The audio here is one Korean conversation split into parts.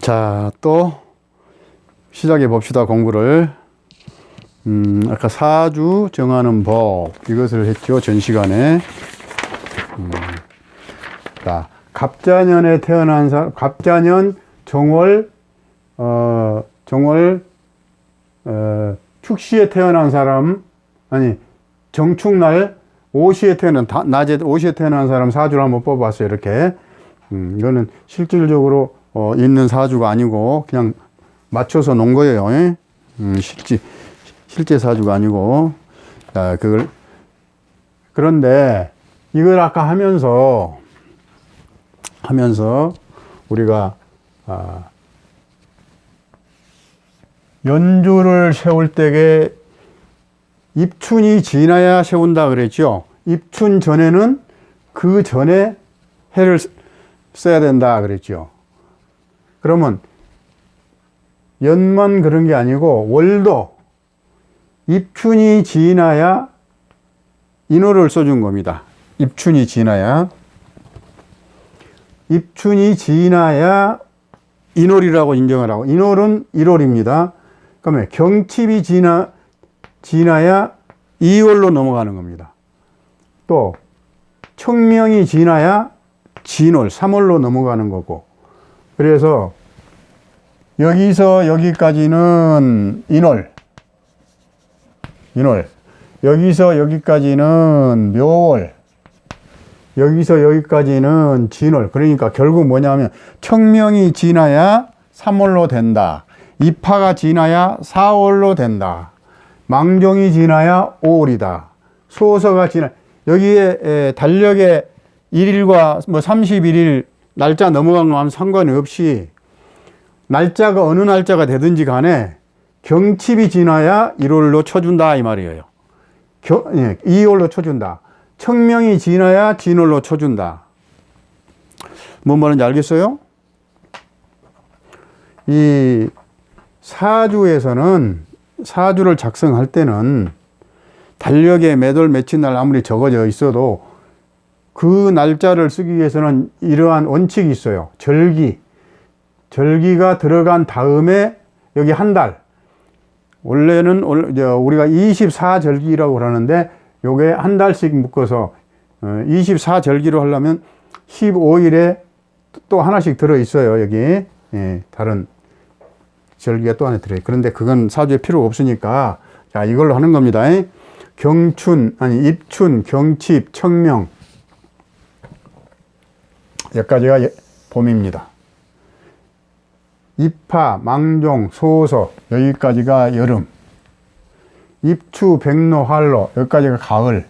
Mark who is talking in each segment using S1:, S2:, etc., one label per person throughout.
S1: 자, 또 시작해 봅시다, 공부를. 아까 사주 정하는 법, 이것을 했죠, 전 시간에. 자, 갑자년에 태어난 사람, 갑자년 정월, 축시에 태어난 사람, 아니, 정축날, 오시에 태어난, 낮에 오시에 태어난 사람 사주를 한번 뽑아봤어요, 이렇게. 이거는 실질적으로 있는 사주가 아니고 그냥 맞춰서 놓은 거예요. 실제 사주가 아니고. 자, 그런데 이걸 아까 하면서 우리가 연주를 세울 때에 입춘이 지나야 세운다 그랬죠. 입춘 전에는 그 전에 해를 써야 된다 그랬죠. 그러면 연만 그런 게 아니고 월도 입춘이 지나야 인월을 써준 겁니다. 입춘이 지나야 인월이라고 인정을 하고, 인월은 1월입니다. 그러면 경칩이 지나야 2월로 넘어가는 겁니다. 또 청명이 지나야 진월 3월로 넘어가는 거고, 그래서 여기서 여기까지는 인월, 여기서 여기까지는 묘월, 여기서 여기까지는 진월. 그러니까 결국 뭐냐면 청명이 지나야 3월로 된다, 입하가 지나야 4월로 된다, 망종이 지나야 5월이다, 소서가 여기에 달력의 1일과 뭐 31일 날짜 넘어간 거 하면 상관이 없이 날짜가 어느 날짜가 되든지 간에 경칩이 지나야 1월로 쳐준다 이 말이에요. 2월로 쳐준다. 청명이 지나야 진월로 쳐준다. 뭔 말인지 알겠어요? 이 사주에서는, 사주를 작성할 때는 달력에 몇 월 며칠 날 아무리 적어져 있어도 그 날짜를 쓰기 위해서는 이러한 원칙이 있어요. 절기가 들어간 다음에 여기 한 달, 원래는 우리가 24절기라고 그러는데 요게 한 달씩 묶어서 24절기로 하려면 15일에 또 하나씩 들어있어요. 여기 다른 절기가 또 하나 들어있어요. 그런데 그건 사주에 필요가 없으니까 자, 이걸로 하는 겁니다. 입춘, 경칩, 청명, 여기까지가 봄입니다. 입하, 망종, 소서, 여기까지가 여름. 입추, 백로, 활로, 여기까지가 가을.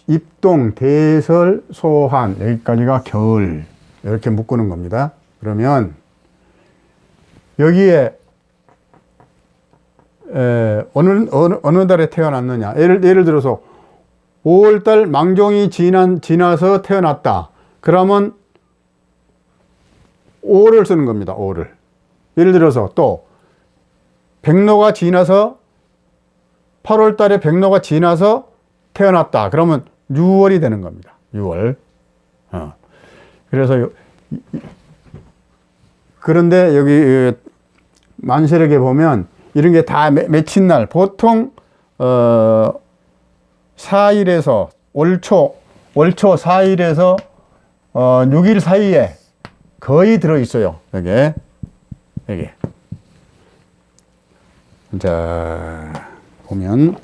S1: 입동, 대설, 소환, 여기까지가 겨울. 이렇게 묶는 겁니다. 그러면 여기에 어느 달에 태어났느냐. 예를 들어서 5월달 망종이 지나서 태어났다. 그러면 5월을 쓰는 겁니다. 5월을. 예를 들어서 또 백로가 지나서 8월 달에 백로가 지나서 태어났다. 그러면 6월이 되는 겁니다. 6월. 그래서 그런데 여기 만세력에 보면 이런 게 다 맺힌 날, 보통 4일에서 월초 4일에서 6일 사이에 거의 들어있어요. 여기. 자, 보면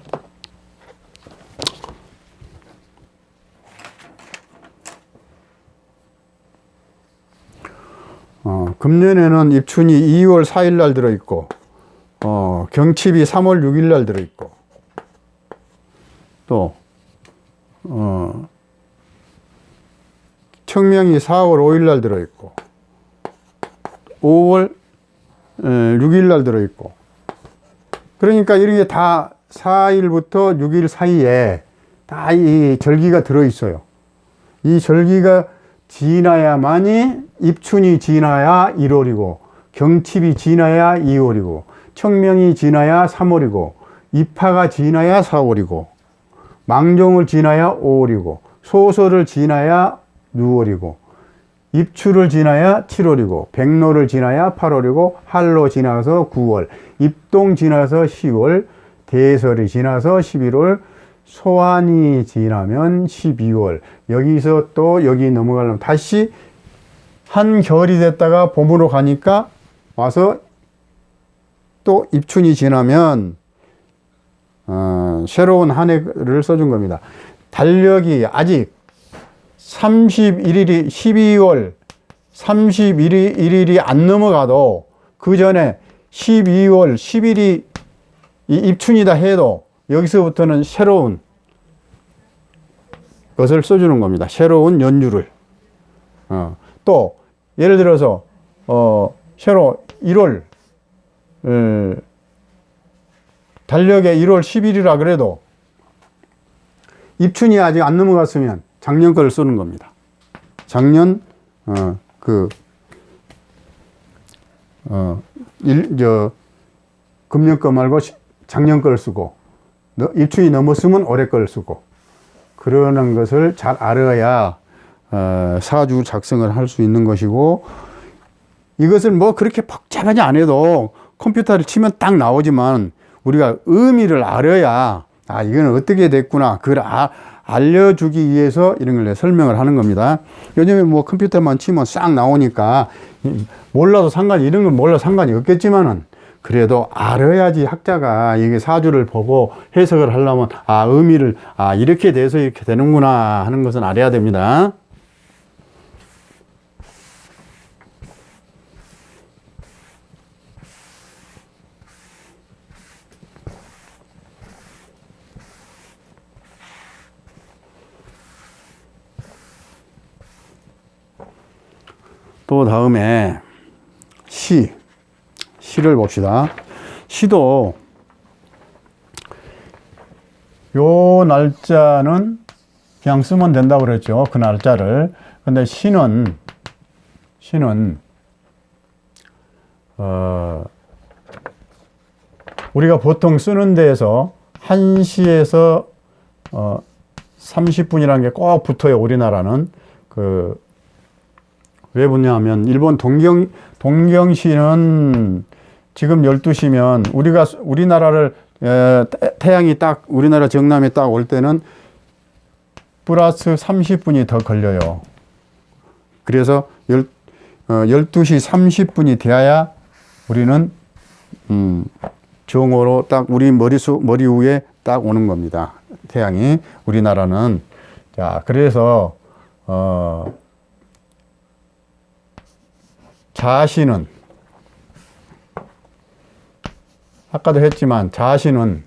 S1: 금년에는 입춘이 2월 4일 날 들어있고, 경칩이 3월 6일 날 들어있고, 또 청명이 4월 5일 날 들어있고, 5월 6일 날 들어있고. 그러니까 이런 게 다 4일부터 6일 사이에 다 이 절기가 들어있어요. 이 절기가 지나야만이, 입춘이 지나야 1월이고, 경칩이 지나야 2월이고, 청명이 지나야 3월이고, 입하가 지나야 4월이고, 망종을 지나야 5월이고, 소설을 지나야 6월이고, 입추를 지나야 7월이고 백로를 지나야 8월이고 할로 지나서 9월, 입동 지나서 10월, 대설이 지나서 11월, 소환이 지나면 12월. 여기서 또 여기 넘어가려면 다시 한겨울이 됐다가 봄으로 가니까 와서 또 입춘이 지나면 새로운 한 해를 써준 겁니다. 달력이 아직 31일이 12월 31일이 안 넘어가도 그 전에 12월 10일이 이 입춘이다 해도 여기서부터는 새로운 것을 써주는 겁니다. 새로운 연휴를. 또 예를 들어서 새로 1월 달력에 1월 10일이라 그래도 입춘이 아직 안 넘어갔으면 작년 걸 쓰는 겁니다. 작년 금년 거 말고 작년 걸 쓰고 입춘이 넘었으면 올해 걸 쓰고 그러는 것을 잘 알아야 사주 작성을 할 수 있는 것이고, 이것을 뭐 그렇게 복잡하지 않아도 컴퓨터를 치면 딱 나오지만 우리가 의미를 알아야 이거는 어떻게 됐구나 그걸 알려주기 위해서 이런 걸 설명을 하는 겁니다. 요즘에 뭐 컴퓨터만 치면 싹 나오니까 몰라도 이런 건 몰라도 상관이 없겠지만은 그래도 알아야지 학자가 이게 사주를 보고 해석을 하려면 의미를 이렇게 돼서 이렇게 되는구나 하는 것은 알아야 됩니다. 또 다음에 시를 봅시다. 시도 요 날짜는 그냥 쓰면 된다고 그랬죠. 그 날짜를. 근데 시는 우리가 보통 쓰는 데에서 1시에서 30분이라는 게 꼭 붙어요. 우리나라는. 왜 붙냐면 일본 동경시는 지금 12시면 우리나라를 태양이 딱 우리나라 정남에 딱 올 때는 플러스 30분이 더 걸려요. 그래서 12시 30분이 되어야 우리는 정오로 딱 우리 머리 위에 딱 오는 겁니다. 태양이. 우리나라는. 자, 그래서 자시는 아까도 했지만 자시는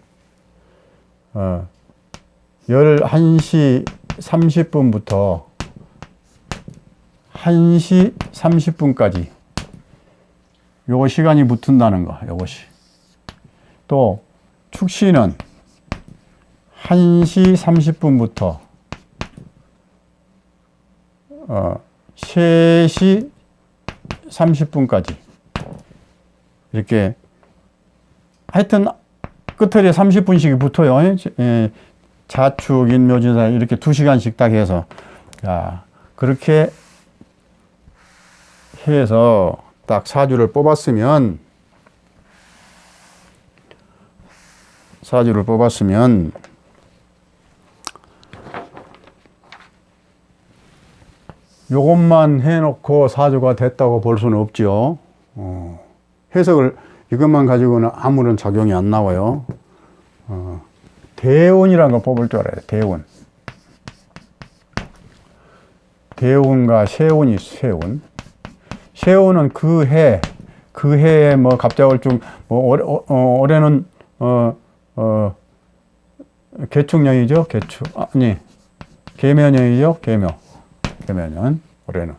S1: 11시 30분부터 1시 30분까지 요거 시간이 붙은다는 거, 요것이. 또 축시는 1시 30분부터 3시 30분까지 이렇게 하여튼 끝에 30분씩이 붙어요. 자축, 인묘진사 이렇게 2시간씩 딱 해서. 자, 그렇게 해서 딱 사주를 뽑았으면 요것만 해놓고 사주가 됐다고 볼 수는 없죠. 해석을 이것만 가지고는 아무런 작용이 안 나와요. 대운이라는 걸 뽑을 줄 알아요. 대운. 대운과 세운이 세운. 세운은 그 해에 뭐 갑자월중, 올해는 개축년이죠. 개축. 아니, 계묘년이죠. 계묘년. 올해는.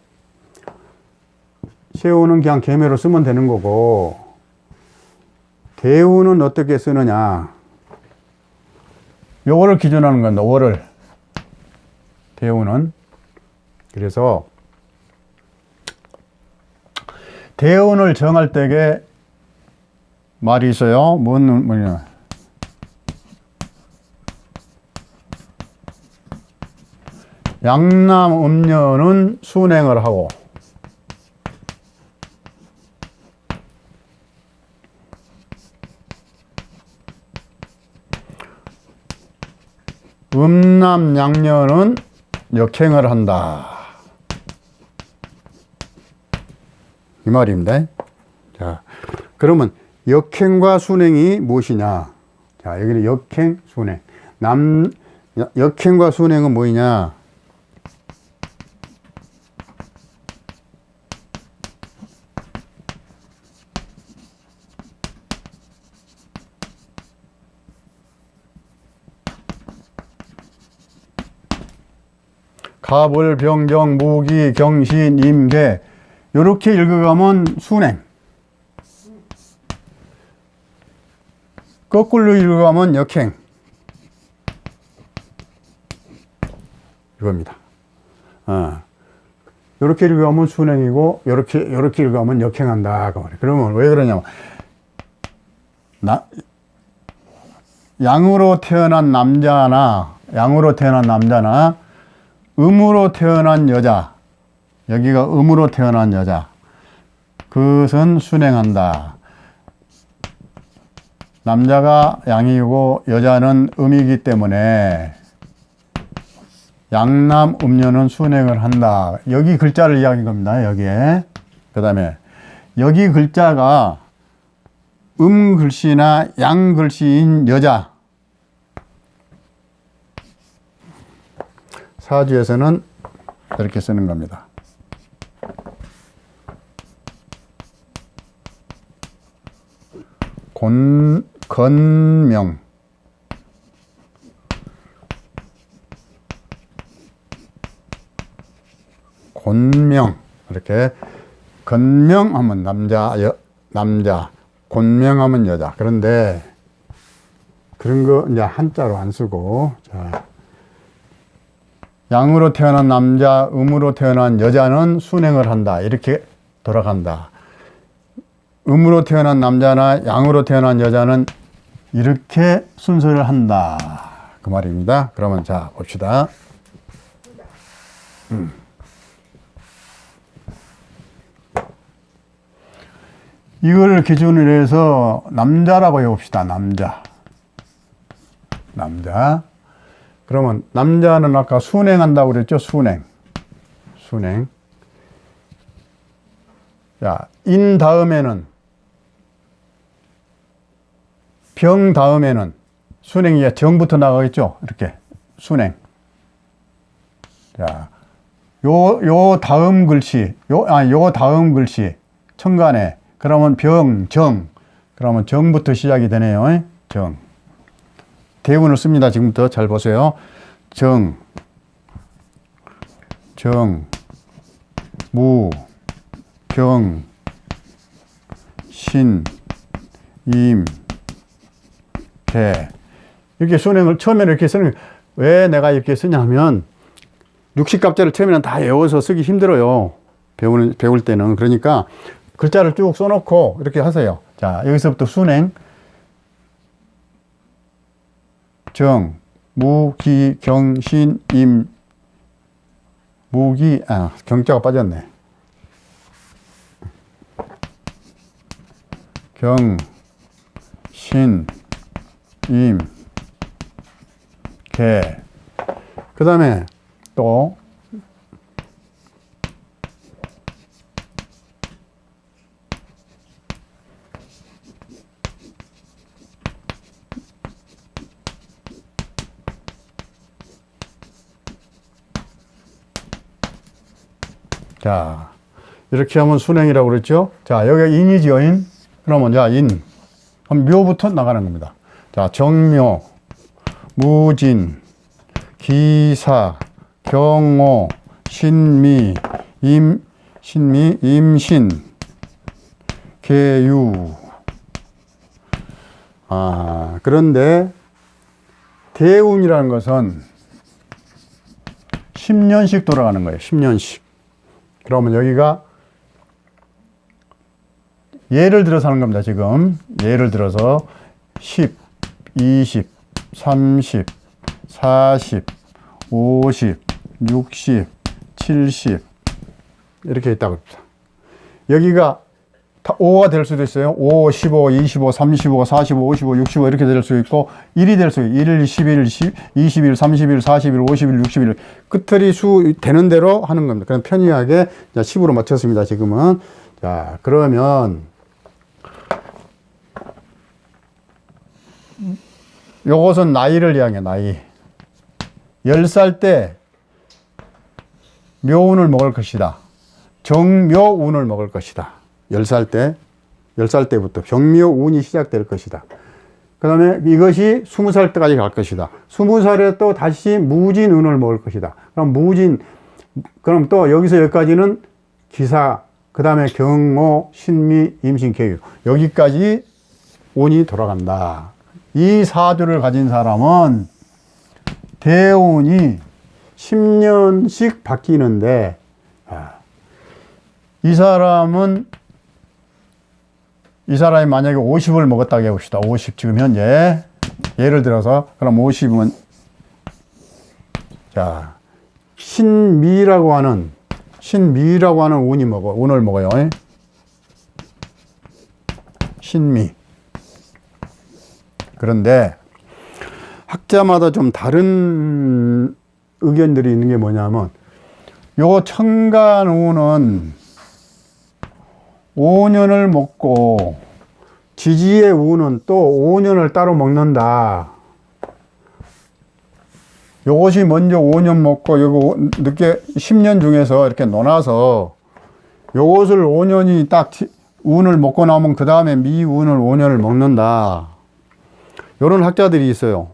S1: 세운은 그냥 계묘로 쓰면 되는 거고, 대운은 어떻게 쓰느냐. 요거를 기준하는 건데, 월을. 대운은. 그래서, 대운을 정할 때에 말이 있어요. 뭐냐. 양남 음녀는 순행을 하고, 음남양녀는 역행을 한다. 이 말입니다. 자, 그러면 역행과 순행이 무엇이냐? 자, 여기는 역행, 순행. 역행과 순행은 뭐냐? 갑을, 병정, 무기, 경신, 임계 이렇게 읽어가면 순행, 거꾸로 읽어가면 역행 이겁니다. 이렇게 읽어가면 순행이고 이렇게 읽어가면 역행한다. 그러면 왜 그러냐면 양으로 태어난 남자나 음으로 태어난 여자, 여기가 음으로 태어난 여자, 그것은 순행한다. 남자가 양이고 여자는 음이기 때문에 양남 음녀는 순행을 한다. 여기 글자를 이야기한 겁니다. 여기에. 그 다음에 여기 글자가 글씨나 양 글씨인 여자, 사주에서는 이렇게 쓰는 겁니다. 건명, 곤명, 이렇게 건명하면 남자, 곤명하면 여자. 그런데 그런 거 이제 한자로 안 쓰고, 자, 양으로 태어난 남자, 음으로 태어난 여자는 순행을 한다. 이렇게 돌아간다. 음으로 태어난 남자나 양으로 태어난 여자는 이렇게 순서를 한다. 그 말입니다. 그러면 자, 봅시다. 이걸 기준으로 해서 남자라고 해봅시다. 남자. 그러면 남자는 아까 순행한다고 그랬죠? 순행. 자, 인 다음에는, 병 다음에는 순행이 정부터 나가겠죠? 이렇게 순행. 자, 요 다음 글씨, 요 다음 글씨 천간에 그러면 병, 정, 그러면 정부터 시작이 되네요. 정. 대운을 씁니다. 지금부터 잘 보세요. 정, 무, 경, 신, 임, 개. 이렇게 순행을 처음에는 이렇게 쓰는, 왜 내가 이렇게 쓰냐면, 60갑자를 처음에는 다 외워서 쓰기 힘들어요. 배울 때는. 그러니까 글자를 쭉 써놓고 이렇게 하세요. 자, 여기서부터 순행. 정, 무, 기, 경, 신, 임, 무기, 경자가 빠졌네. 경, 신, 임, 개. 그 다음에 또, 자, 이렇게 하면 순행이라고 그랬죠? 자, 여기가 인이지요, 인. 그러면, 자, 인. 그럼 묘부터 나가는 겁니다. 자, 정묘, 무진, 기사, 경오, 신미, 임신, 계유. 그런데 대운이라는 것은 10년씩 돌아가는 거예요. 10년씩. 그러면 여기가 예를 들어서 하는 겁니다. 지금 예를 들어서 10, 20, 30, 40, 50, 60, 70 이렇게 있다고 합니다. 여기가 5가 될 수도 있어요. 5, 15, 25, 35, 45, 55, 65 이렇게 될 수 있고 1이 될 수 있고 1, 11, 21, 31, 41, 51, 61 끝들이 수 되는 대로 하는 겁니다. 그럼 편리하게 10으로 맞췄습니다. 지금은. 자, 그러면 요것은 나이를 이야기해. 나이. 10살 때 묘운을 먹을 것이다. 정묘운을 먹을 것이다. 10살 때부터 병묘운이 시작될 것이다. 그 다음에 이것이 20살 때까지 갈 것이다. 20살에 또 다시 무진운을 먹을 것이다. 그럼 또 여기서 여기까지는 기사, 그 다음에 경호, 신미, 임신, 계유. 여기까지 운이 돌아간다. 이 사주를 가진 사람은 대운이 10년씩 바뀌는데, 이 사람이 만약에 50을 먹었다고 해봅시다. 50 지금 현재. 예를 들어서, 그럼 50은, 자, 신미라고 하는 운을 먹어요. 신미. 그런데, 학자마다 좀 다른 의견들이 있는 게 뭐냐면, 요 천간운은 5년을 먹고 지지의 운은 또 5년을 따로 먹는다. 요것이 먼저 5년 먹고 요거 늦게 10년 중에서 이렇게 논아서 요것을 5년이 딱 운을 먹고 나면 그 다음에 미운을 5년을 먹는다. 요런 학자들이 있어요.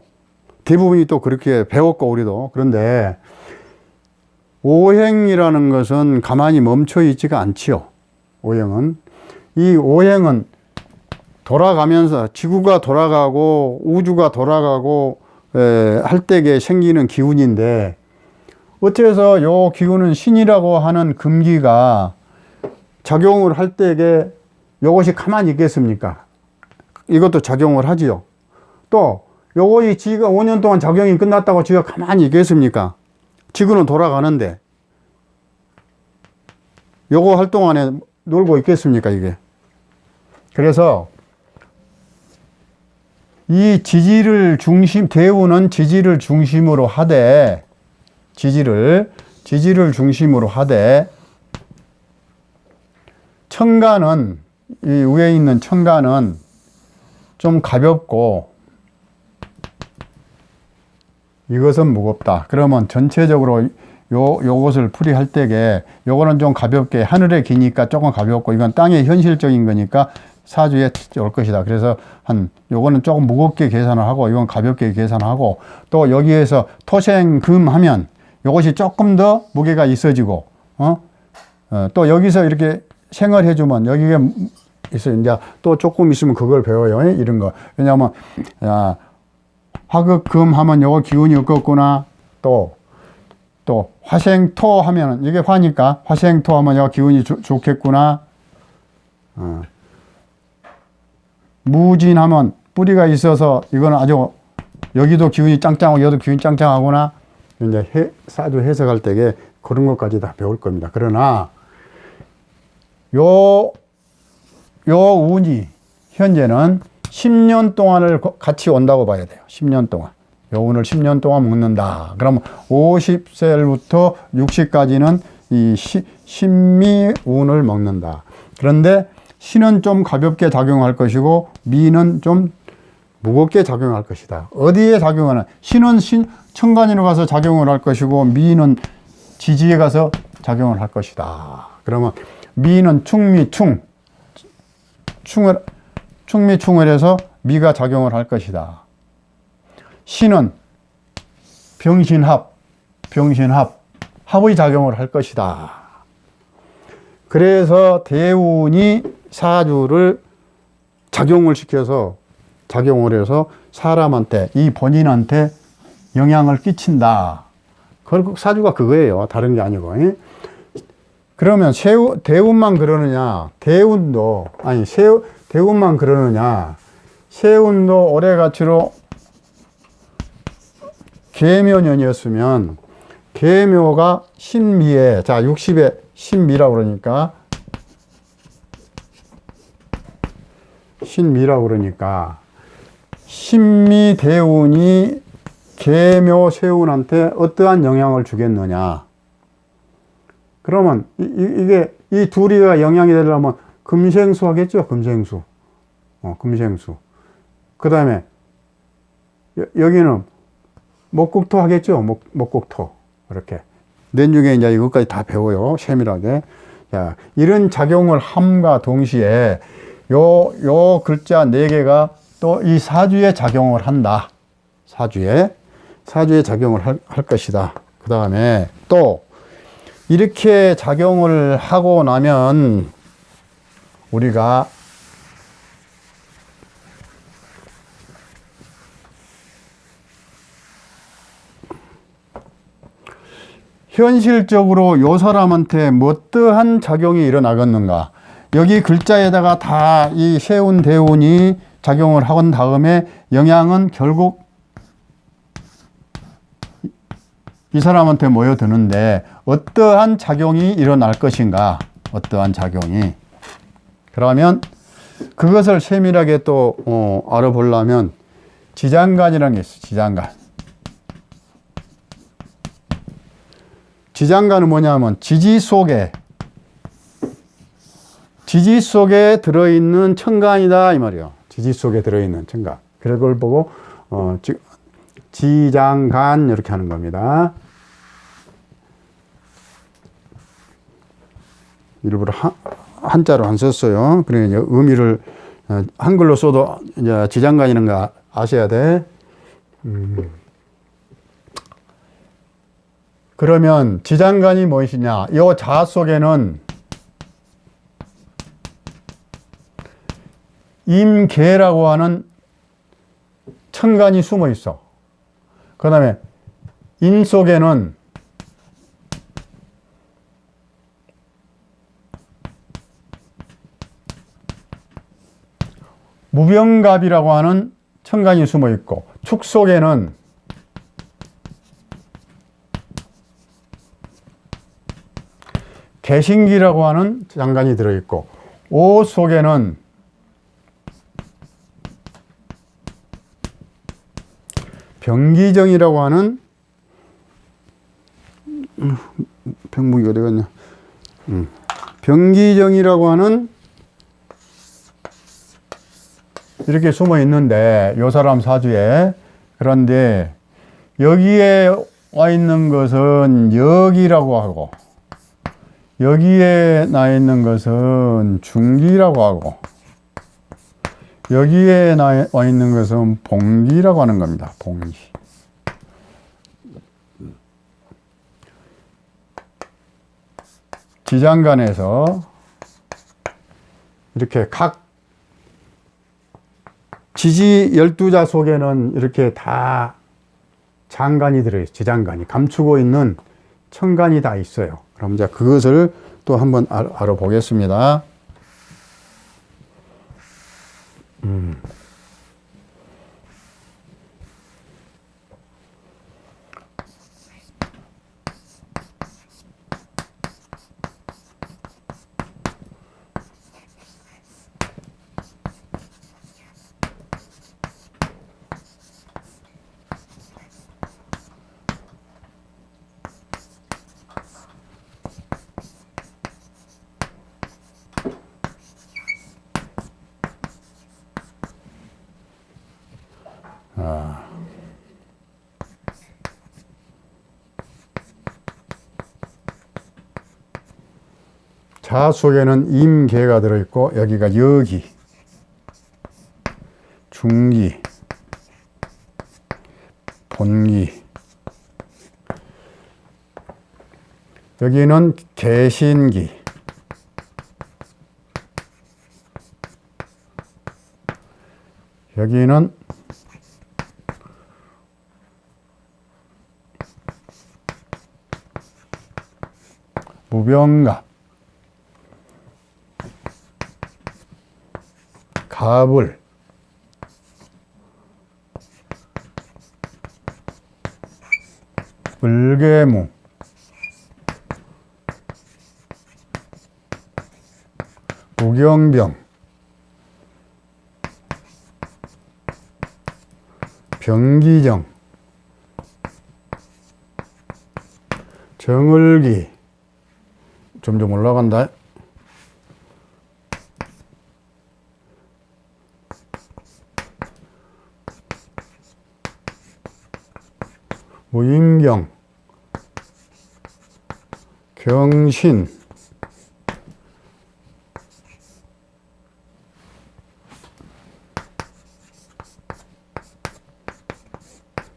S1: 대부분이 또 그렇게 배웠고 우리도. 그런데 오행이라는 것은 가만히 멈춰 있지가 않지요. 오행은. 이 오행은 돌아가면서 지구가 돌아가고 우주가 돌아가고 할 때에 생기는 기운인데 어째서 요 기운은 신이라고 하는 금기가 작용을 할 때에 요것이 가만히 있겠습니까? 이것도 작용을 하지요. 또 요것이 지가 5년 동안 작용이 끝났다고 지가 가만히 있겠습니까? 지구는 돌아가는데 요거 할 동안에 놀고 있겠습니까, 이게? 그래서 이 대운은 지지를 중심으로 하되, 지지를 중심으로 하되, 천간은, 이 위에 있는 천간은 좀 가볍고, 이것은 무겁다. 그러면 전체적으로 요것을 풀이할 때에 요거는 좀 가볍게 하늘에 기니까 조금 가볍고 이건 땅의 현실적인 거니까 사주에 올 것이다. 그래서 요거는 조금 무겁게 계산을 하고 이건 가볍게 계산하고 또 여기에서 토생금 하면 요것이 조금 더 무게가 있어지고 또 여기서 이렇게 생을 해주면 여기에 있어요. 이제 또 조금 있으면 그걸 배워요. 이런 거. 왜냐하면 화극금 하면 요거 기운이 없겠구나. 또 화생토 하면 이게 화니까 화생토 하면 요 기운이 좋겠구나. 무진하면 뿌리가 있어서 이거는 아주 여기도 기운이 짱짱하고 여기도 기운이 짱짱하구나. 이제 사주 해석할 때에 그런 것까지 다 배울 겁니다. 그러나 요 운이 현재는 10년 동안을 같이 온다고 봐야 돼요. 10년 동안. 요 운을 10년 동안 먹는다. 그러면 50세부터 60까지는 이 신미운을 먹는다. 그런데 신은 좀 가볍게 작용할 것이고 미는 좀 무겁게 작용할 것이다. 어디에 작용하는? 신은 천간으로 가서 작용을 할 것이고 미는 지지에 가서 작용을 할 것이다. 그러면 미는 충미충을 해서 미가 작용을 할 것이다. 신은 합의 작용을 할 것이다. 그래서 대운이 사주를 작용을 해서 사람한테, 이 본인한테 영향을 끼친다. 결국 사주가 그거예요. 다른 게 아니고. 그러면 대운만 그러느냐? 대운만 그러느냐? 세운도 올해같이로 계묘년이었으면 계묘가 신미에, 자 60에 신미라고 그러니까 신미라고 그러니까 신미 대운이 계묘 세운한테 어떠한 영향을 주겠느냐. 그러면 이게 이 둘이가 영향이 되려면 금생수 하겠죠. 금생수. 금생수. 그 다음에 여기는 목국토 하겠죠. 목국토. 이렇게. 내중에 이제 이것까지 다 배워요. 세밀하게. 자, 이런 작용을 함과 동시에 요 글자 4개가 또 이 사주에 작용을 한다. 사주에 작용을 할 것이다. 그 다음에 또 이렇게 작용을 하고 나면 우리가 현실적으로 요 사람한테 어떠한 작용이 일어나겠는가. 여기 글자에다가 다 이 세운 대운이 작용을 한 다음에 영향은 결국 이 사람한테 모여드는데 어떠한 작용이 일어날 것인가. 어떠한 작용이. 그러면 그것을 세밀하게 또 알아보려면 지장간이라는 게 있어요. 지장간. 지장간은 뭐냐면 지지 속에 들어있는 천간이다 이 말이에요. 지지 속에 들어있는 천간. 그걸 보고 지장간 이렇게 하는 겁니다. 일부러 한자로 안 썼어요. 그러니까 의미를 한글로 써도 이제 지장간이라는 거 아셔야 돼. 그러면 지장간이 무엇이냐? 이 자 속에는 임계라고 하는 천간이 숨어 있어. 그 다음에 인 속에는 무병갑이라고 하는 천간이 숨어 있고, 축 속에는 개신기라고 하는 장간이 들어있고, 오 속에는 병기정이라고 하는 병목이 어디 갔냐? 병기정이라고 하는 이렇게 숨어 있는데 요 사람 사주에, 그런데 여기에 와 있는 것은 역이라고 하고 여기에 나 있는 것은 중기라고 하고 여기에 와 있는 것은 봉기라고 하는 겁니다. 봉기. 지장간에서 이렇게 각 지지 12자 속에는 이렇게 다 장간이 들어있어요. 지장간이 감추고 있는 천간이 다 있어요. 그럼 이제 그것을 또 한번 알아보겠습니다. 자 속에는 임계가 들어있고 여기가 여기, 중기, 본기, 여기는 개신기, 여기는 무병갑, 갑을, 을개무, 무경병, 병기정, 정을기, 점점 올라간다. 무인경, 경신,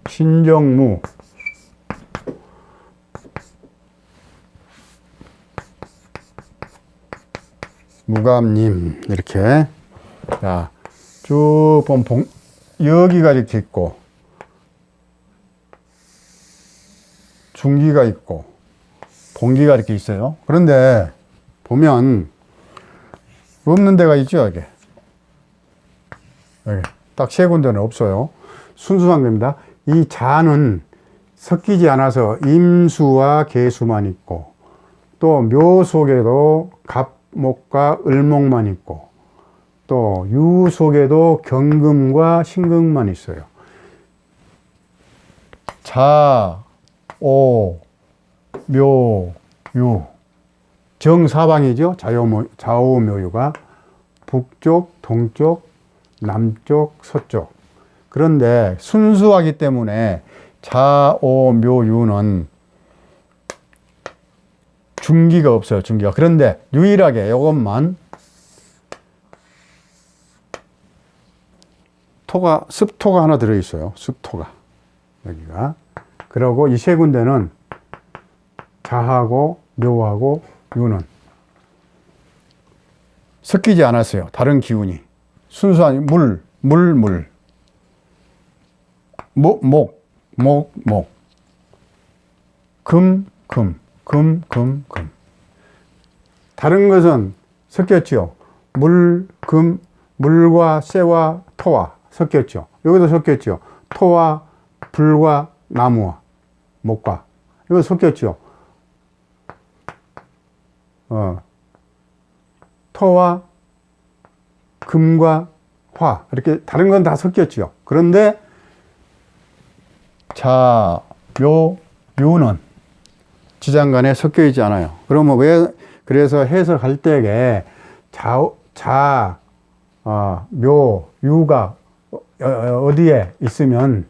S1: 신정무, 무감님, 이렇게. 자, 쭉 보면 여기가 이렇게 있고, 중기가 있고, 봉기가 이렇게 있어요. 그런데 보면 없는 데가 있죠, 여기. 여기 딱 세 군데는 없어요. 순수한 겁니다. 이 자는 섞이지 않아서 임수와 계수만 있고, 또 묘 속에도 갑목과 을목만 있고, 또 유 속에도 경금과 신금만 있어요. 자, 오, 묘, 유. 정사방이죠. 좌우묘유가 북쪽, 동쪽, 남쪽, 서쪽. 그런데 순수하기 때문에 좌오묘유는 중기가 없어요. 중기가. 그런데 유일하게 이것만 습토가 하나 들어있어요. 습토가. 여기가. 그리고 이 세 군데는 자하고 묘하고 유는 섞이지 않았어요. 다른 기운이. 순수한 목, 금. 다른 것은 섞였죠. 물과 쇠와 토와 섞였죠. 여기도 섞였죠. 토와 불과 나무와 목과 이거 섞였죠. 토와 금과 화 이렇게 다른 건 다 섞였죠. 그런데 자, 묘, 유는 지장간에 섞여 있지 않아요. 그러면 왜 그래서 해석할 때에 묘, 유가 어디에 있으면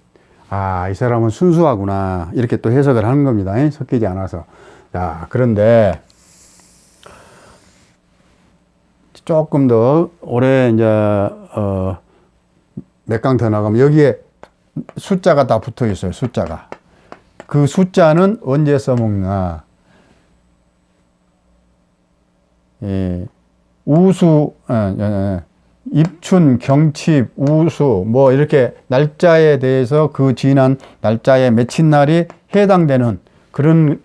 S1: 이 사람은 순수하구나 이렇게 또 해석을 하는 겁니다. 섞이지 않아서. 자, 그런데 조금 더 오래 이제 몇 강 더 나가면 여기에 숫자가 다 붙어 있어요. 숫자가. 그 숫자는 언제 써먹나? 우수, 입춘, 경칩, 우수, 뭐 이렇게 날짜에 대해서 그 지난 날짜에 맺힌 날이 해당되는 그런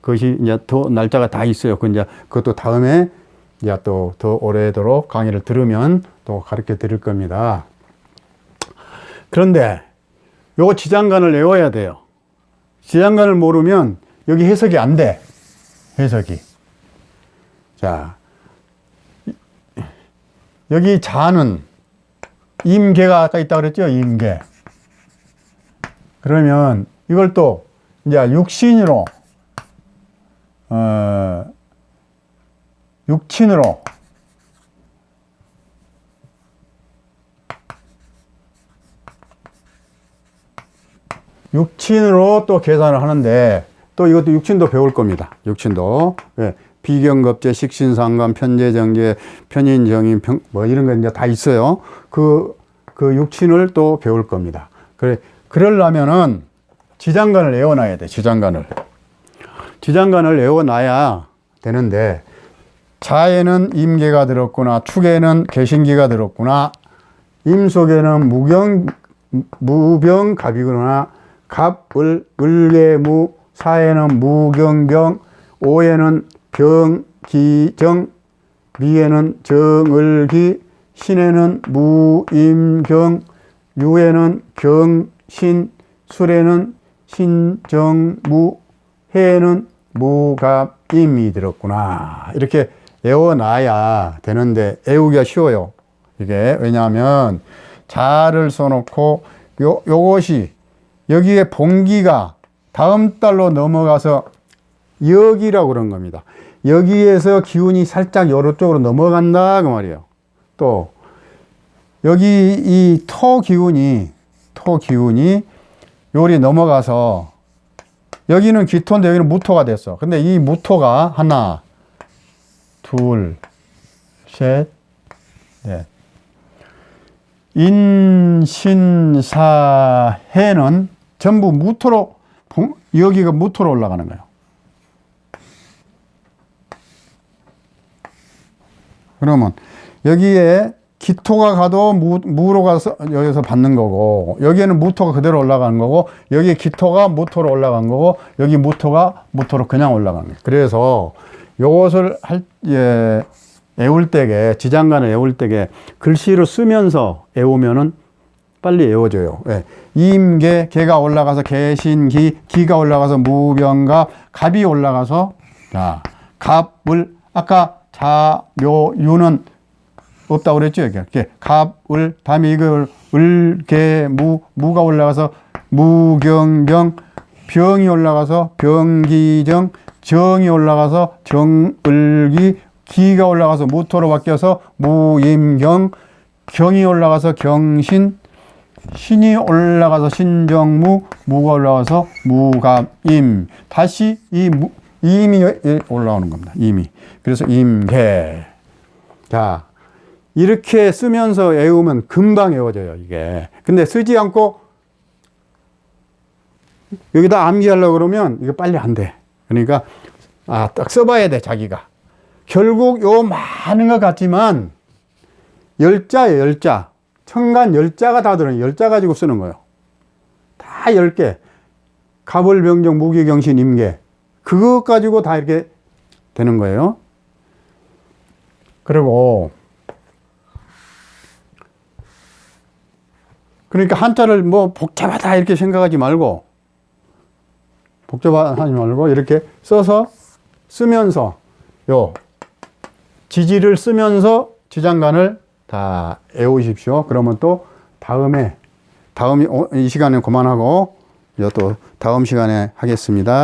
S1: 것이 이제 더 날짜가 다 있어요. 그것도 다음에 이제 또 더 오래도록 강의를 들으면 또 가르쳐 드릴 겁니다. 그런데 요거 지장간을 외워야 돼요. 지장간을 모르면 여기 해석이 안 돼. 해석이. 자, 여기 자는 임계가 아까 있다고 그랬죠? 임계. 그러면 이걸 또 이제 육신으로 육친으로 또 계산을 하는데 또 이것도 육친도 배울 겁니다. 육친도. 예. 비경겁제, 식신상관, 편제정제, 편인정인, 뭐 이런 거 이제 다 있어요. 그 육친을 또 배울 겁니다. 그러려면은 지장간을 외워놔야 돼. 지장간을 외워놔야 되는데 자에는 임계가 들었구나. 축에는 개신기가 들었구나. 임 속에는 무병갑이구나. 갑을 을계무, 사에는 무경경, 오에는 병기정, 미에는 정을기, 신에는 무임경, 유에는 경신, 술에는 신정무, 해에는 무갑임이 들었구나. 이렇게 외워놔야 되는데 외우기가 쉬워요. 이게 왜냐하면 자를 써놓고 요것이 여기에 봉기가 다음 달로 넘어가서 여기라고 그런 겁니다. 여기에서 기운이 살짝 요런 쪽으로 넘어간다 그 말이에요. 또 여기 이 토 기운이 요리 넘어가서 여기는 기토인데 여기는 무토가 됐어. 근데 이 무토가 하나, 둘, 셋, 넷. 인신사해는 전부 무토로, 여기가 무토로 올라가는 거예요. 그러면 여기에 기토가 가도 무로 가서 여기서 받는 거고, 여기에는 무토가 그대로 올라가는 거고, 여기 기토가 무토로 올라간 거고, 여기 무토가 무토로 그냥 올라가는 거예요. 그래서 요것을 애울 때게, 지장간을 애울 때게 글씨로 쓰면서 애우면은 빨리 애워져요. 예. 임계, 개가 올라가서 개신기, 기가 올라가서 무병갑, 갑이 올라가서, 자, 갑을, 아까 자, 묘, 유는 없다고 그랬죠? 이렇게 갑, 을, 다음에 이걸 을, 개, 무가 올라가서 무경병, 병이 올라가서 병기정, 정이 올라가서 정을기, 기가 올라가서 무토로 바뀌어서 무임경, 경이 올라가서 경신, 신이 올라가서 신정무, 무가 올라가서 무갑임. 다시 임이 올라오는 겁니다. 임이. 그래서 임계. 자, 이렇게 쓰면서 외우면 금방 외워져요, 이게. 근데 쓰지 않고 여기다 암기하려고 그러면 이거 빨리 안 돼. 그러니까, 딱 써봐야 돼, 자기가. 결국 요 많은 것 같지만, 열자예요, 열자. 천간 열자가 다 들어요. 열자 가지고 쓰는 거예요. 다 10개. 갑을병정, 무기경신, 임계. 그것 가지고 다 이렇게 되는 거예요. 그리고, 그러니까 한자를 뭐 복잡하다 이렇게 생각하지 말고, 이렇게 써서, 쓰면서, 지지를 쓰면서 지장간을 다 애우십시오. 그러면 또 이 시간에 그만하고, 또 다음 시간에 하겠습니다.